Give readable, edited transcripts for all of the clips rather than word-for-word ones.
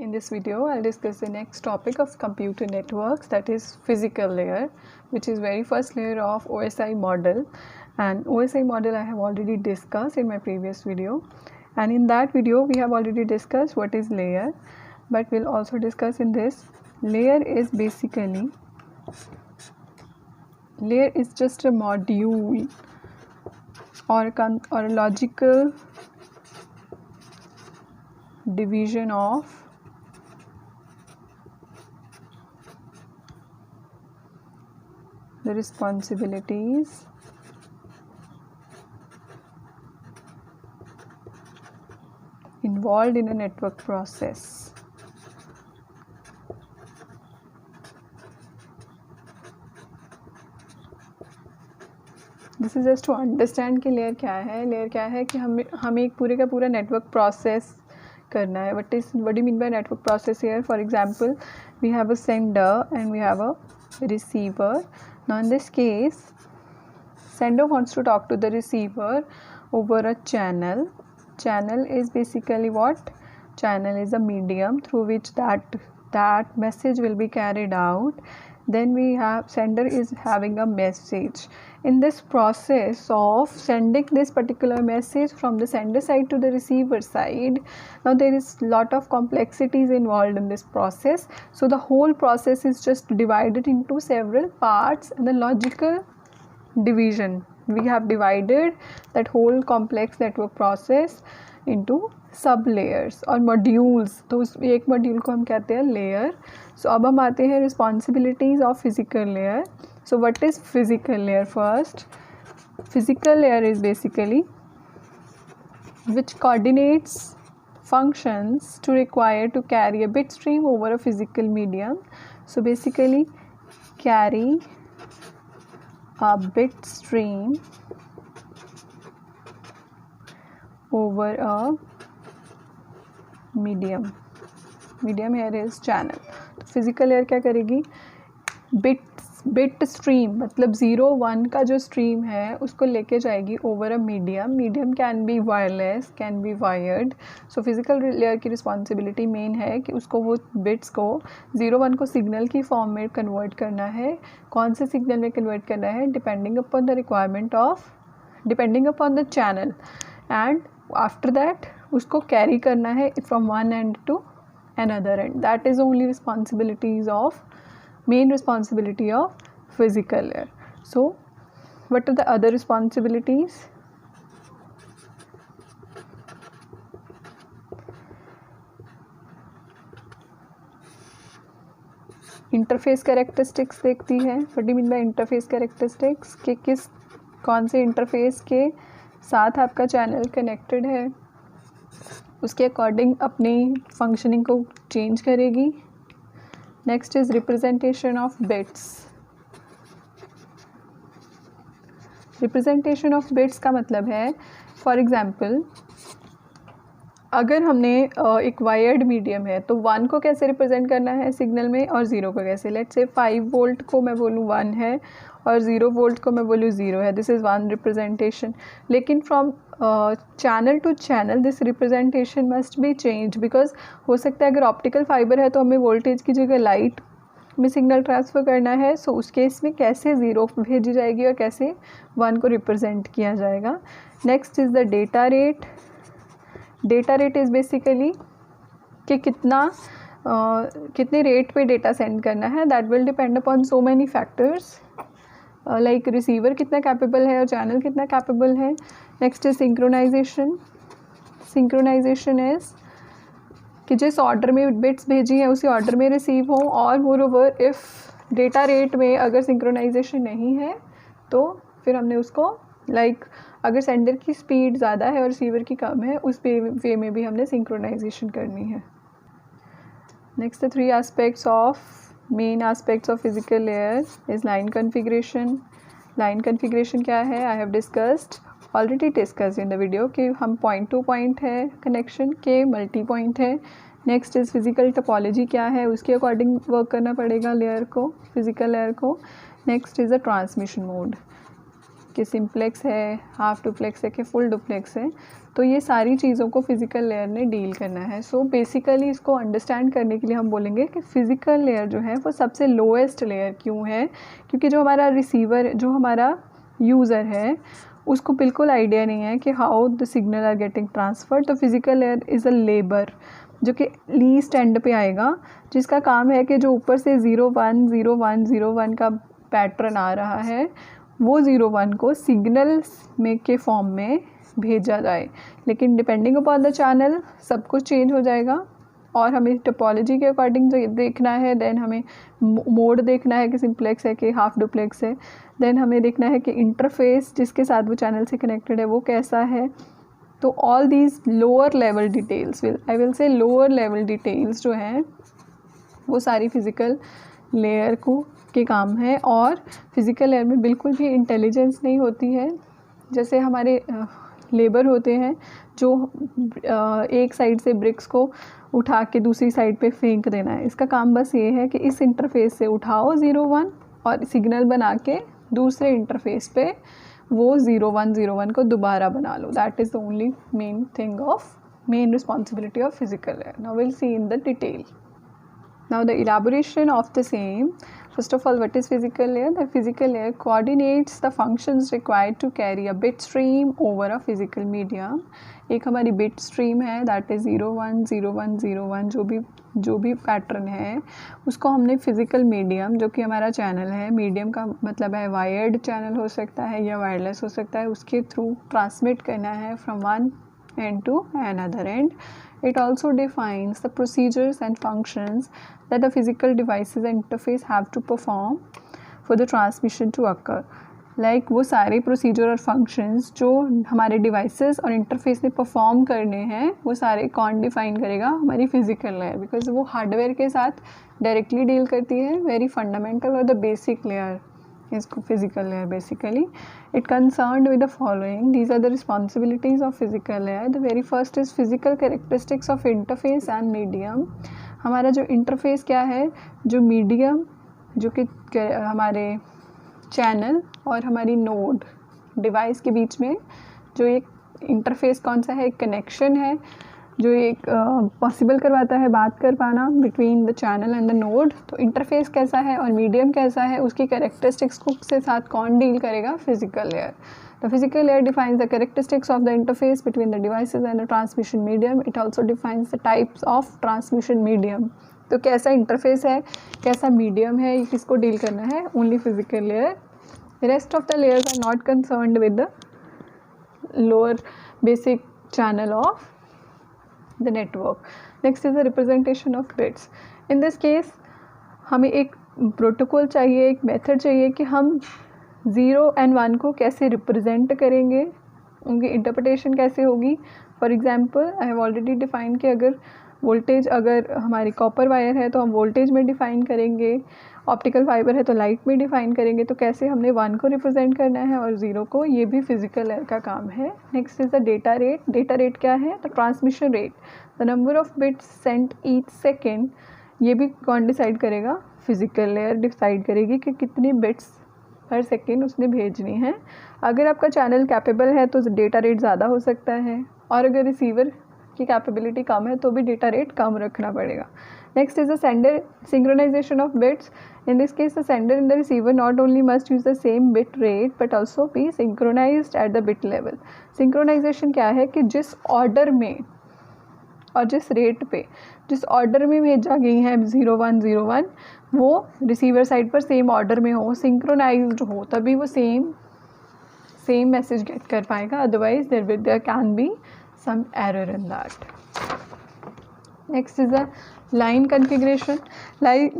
In this video, I'll discuss the next topic of computer networks, that is physical layer, which is very first layer of OSI model. And OSI model I have already discussed in my previous video. And in that video, we have already discussed what is layer, but we'll also discuss in this. Layer is basically, layer is just a module or a logical division of the responsibilities involved in a network process. This is just to understand कि layer क्या है. Layer क्या है कि हमें एक पूरे का पूरा नेटवर्क प्रोसेस करना है. What do mean by network process here? For example, we have a sender and we have a receiver. Now in this case, sender wants to talk to the receiver over a channel. Channel is basically what? Channel is a medium through which that message will be carried out. Then we have sender is having a message. In this process of sending this particular message from the sender side to the receiver side, now there is lot of complexities involved in this process. So the whole process is just divided into several parts, and the logical division, we have divided that whole complex network process into सब layers और modules. तो उस एक module को हम कहते हैं layer. सो अब हम आते हैं responsibilities of physical layer. So what is physical layer? First, physical layer is basically which coordinates functions to require to carry a bit stream over a physical medium. So basically carry a bit stream over a medium here is channel. तो physical layer क्या करेगी? Bit stream मतलब 0-1 का जो stream है उसको लेके जाएगी over a medium can be wireless, can be wired. So physical layer की रिस्पॉन्सिबिलिटी मेन है कि उसको वो बिट्स को 0-1 को सिग्नल की फॉर्म में कन्वर्ट करना है. कौन से सिग्नल में कन्वर्ट करना है? Depending upon the requirement of, depending upon the channel, and after that उसको कैरी करना है from one end to another end. That is only responsibilities of, main responsibility of physical layer. So what are the other responsibilities? Interface characteristics देखती है. What do mean bye interface characteristics? कि कौन से interface के साथ आपका channel connected है, उसके अकॉर्डिंग अपनी फंक्शनिंग को चेंज करेगी. Next is representation of bits. Representation of bits का मतलब है, फॉर एग्जांपल, अगर हमने एक वायर्ड मीडियम है तो 1 को कैसे रिप्रेजेंट करना है सिग्नल में और 0 को कैसे. लेट्स से 5 वोल्ट को मैं बोलूँ 1 है और 0 वोल्ट को मैं बोलूँ 0 है. This is one representation. लेकिन from channel to channel this representation must be change, because हो सकता है अगर ऑप्टिकल फाइबर है तो हमें वोल्टेज की जगह लाइट में सिग्नल ट्रांसफ़र करना है. सो उस केस में कैसे 0 भेजी जाएगी और कैसे 1 को रिप्रेजेंट किया जाएगा. Next is the data rate. Data rate is basically कि कितने रेट पे डेटा सेंड करना है. That will depend upon so many factors, like receiver कितना कैपेबल है और चैनल कितना कैपेबल है. Next is synchronisation. Synchronisation is कि जिस ऑर्डर में बिट्स भेजी हैं उसी ऑर्डर में रिसीव हो, और मोरओवर इफ़ डेटा रेट में अगर सिंक्रोनाइजेशन नहीं है तो फिर हमने उसको अगर सेंडर की स्पीड ज़्यादा है और रिसीवर की कम है, उस वे में भी हमने सिंक्रोनाइजेशन करनी है. Next the 3 aspects of, main aspects of physical layer is line configuration. Line configuration क्या है? I have already discussed in the video कि हम पॉइंट टू पॉइंट है कनेक्शन के, मल्टी पॉइंट है. नेक्स्ट इज़ फिजिकल टोपोलॉजी क्या है, उसके अकॉर्डिंग वर्क करना पड़ेगा लेयर को, फिजिकल लेयर को. Next is a transmission mode कि सिंप्लेक्स है, हाफ डुप्लेक्स है कि फुल डुप्लेक्स है। तो ये सारी चीज़ों को फिज़िकल लेयर ने डील करना है। सो बेसिकली इसको अंडरस्टैंड करने के लिए हम बोलेंगे कि फ़िज़िकल लेयर जो है वो सबसे लोएस्ट लेयर क्यों है, क्योंकि जो हमारा रिसीवर, जो हमारा यूज़र है, उसको बिल्कुल आइडिया नहीं है कि how the signal are getting transferred. तो physical layer is a labour जो कि लीस्ट एंड पे आएगा, जिसका काम है कि जो ऊपर से 0 1 0 1 0 1 का पैटर्न आ रहा है वो 0 1 को सिग्नल्स में के फॉर्म में भेजा जाए। लेकिन डिपेंडिंग अपॉन द चैनल सब कुछ चेंज हो जाएगा और हमें टोपोलॉजी के अकॉर्डिंग जो देखना है, देन हमें मोड देखना है कि सिंप्लेक्स है कि हाफ डुप्लेक्स है, देन हमें देखना है कि इंटरफेस जिसके साथ वो चैनल से कनेक्टेड है वो कैसा है। तो all these lower level details I will say lower level details जो हैं वो सारी फिज़िकल लेयर को के काम है। और फिज़िकल लेयर में बिल्कुल भी इंटेलिजेंस नहीं होती है। जैसे हमारे लेबर होते हैं जो एक साइड से ब्रिक्स को उठा के दूसरी साइड पे फेंक देना है, इसका काम बस ये है कि इस इंटरफेस से उठाओ 0 1 और सिग्नल बना के दूसरे इंटरफेस पे वो 0 1 0 1 को दोबारा बना लो। That is the only main thing of main responsibility of physical layer. Now will see in the detail. Now the elaboration of the same. First of all, what is physical layer? The physical layer coordinates the functions required to carry a bit stream over a physical medium. एक हमारी bit stream है, that is 0 1 0 1 0 1 जो भी pattern है उसको हमने physical medium, जो कि हमारा चैनल है, मीडियम का मतलब है वायर्ड चैनल हो सकता है या वायरलेस हो सकता है, उसके थ्रू ट्रांसमिट करना है from one end to another end. It also defines the procedures and functions that the physical devices and interface have to perform for the transmission to occur. Like वो सारे procedure और functions जो हमारे devices और interface ने perform करने हैं वो सारे कौन डिफाइन करेगा? हमारी फिज़िकल लेयर, बिकॉज वो हार्डवेयर के साथ डायरेक्टली डील करती है। वेरी फंडामेंटल और the basic layer is physical layer. Basically it concerned with the following. These are the responsibilities of physical layer. The very first is physical characteristics of interface and medium. हमारा जो interface क्या है, जो medium जो कि हमारे channel और हमारी नोड डिवाइस के बीच में जो एक इंटरफेस कौन सा है, एक कनेक्शन है जो एक पॉसिबल करवाता है बात कर पाना between the channel and the node. तो इंटरफेस कैसा है और मीडियम कैसा है, उसकी कैरेक्टरिस्टिक्स को से साथ कौन डील करेगा? Physical layer. The physical layer defines the characteristics of the interface between the devices and the transmission medium. It also defines the types of transmission medium. तो कैसा इंटरफेस है, कैसा मीडियम है, ये किसको डील करना है? Only physical layer. The rest of the layers are not concerned with the lower basic channel of the network. Next is the representation of bits. In this case हमें एक protocol चाहिए, एक method चाहिए कि हम 0 and 1 को कैसे represent करेंगे, उनकी इंटरप्रिटेशन कैसे होगी. For example I have already define कि अगर वोल्टेज, अगर हमारी कॉपर वायर है तो हम वोल्टेज में डिफ़ाइन करेंगे, ऑप्टिकल फाइबर है तो लाइट में डिफ़ाइन करेंगे. तो कैसे हमने 1 को रिप्रेजेंट करना है और 0 को, ये भी फिज़िकल लेयर का काम है. Next is the data rate. Data rate क्या है? The transmission rate, the number of bits sent each second. ये भी कौन डिसाइड करेगा? फिज़िकल लेयर डिसाइड करेगी कि कितनी बिट्स हर सेकेंड उसने भेजनी है. अगर आपका चैनल कैपेबल है तो डेटा रेट ज़्यादा हो सकता है, और अगर रिसीवर की कैपेबिलिटी कम है तो भी डेटा रेट कम रखना पड़ेगा. Next is the sender synchronisation of bits. In this case the sender and the receiver not only must use the same bit rate but also be synchronised at the bit level. Synchronisation क्या है कि जिस order में और जिस rate पे, जिस order में भेजा गई है 0 1 0 1, वो रिसीवर साइड पर सेम ऑर्डर में हो, सिंक्रोनाइज्ड हो, तभी वो सेम मैसेज गेट कर पाएगा. Otherwise there can be some error in that. Next is the line configuration.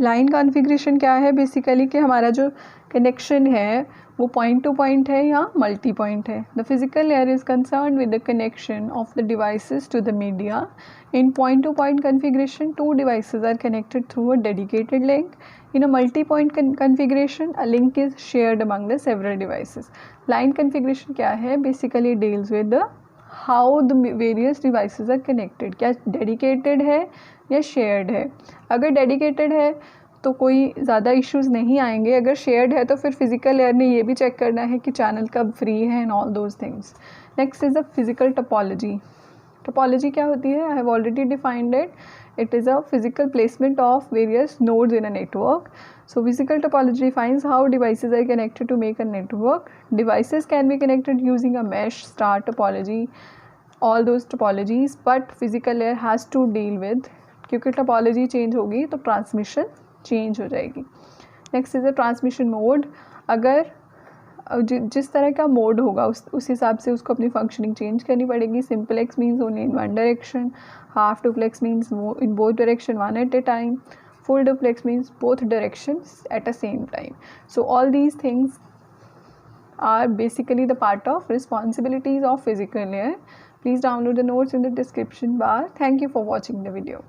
line configuration क्या है? बेसिकली कि हमारा जो कनेक्शन है वो पॉइंट टू पॉइंट है या मल्टी पॉइंट है. The physical layer is concern with the connection of the devices to the media. In point-to-point configuration, two devices are connected through a dedicated link. In a multi-point configuration, a link is shared among the several devices. Line configuration क्या है? Basically deals with the how the various devices are connected. क्या dedicated है या shared है? अगर dedicated है तो कोई ज़्यादा इश्यूज़ नहीं आएंगे. अगर शेयर्ड है तो फिर फिजिकल लेयर ने ये भी चेक करना है कि चैनल कब फ्री है and all those things. Next is the physical topology. Topology क्या होती है? I have already defined it. It is a physical placement of various nodes in a network. So physical topology defines how devices are connected to make a network. Devices can be connected using a mesh, star topology, all those topologies, but physical layer has to deal with, क्योंकि topology change होगी तो transmission change हो जाएगी. Next is a transmission mode. अगर जिस तरह का mode होगा उस हिसाब से उसको अपनी फंक्शनिंग चेंज करनी पड़ेगी. Simplex means only in one direction. Half duplex means in both direction one at a time. Full duplex means both directions at the same time. So all these things are basically the part of responsibilities of physical layer. Please download the notes in the description bar. Thank you for watching the video.